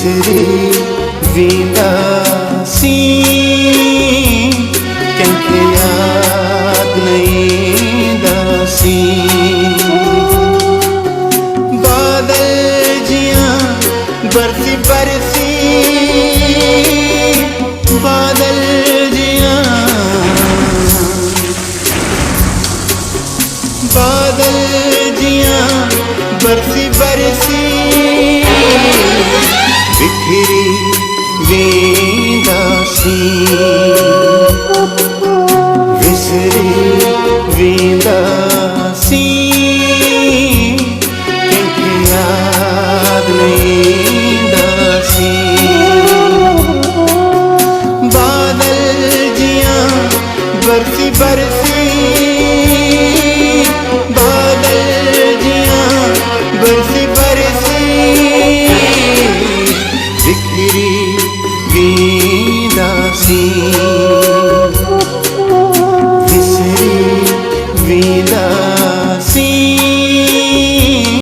विसरी वींदा सी कंहिंखे यादि न ईंदा सी। बादल जियां बरसी बरसी, बादल जियां, बादल जियां बरसी बरसी बिखरी वेंदा सी। विसरी वेंदा सी कंहिंखे यादि न ईंदा सी। बादल जियां बरसी बरसी, बादल जियां बरसी बरसी बिखरी वेंदा सी। विसरी वेंदा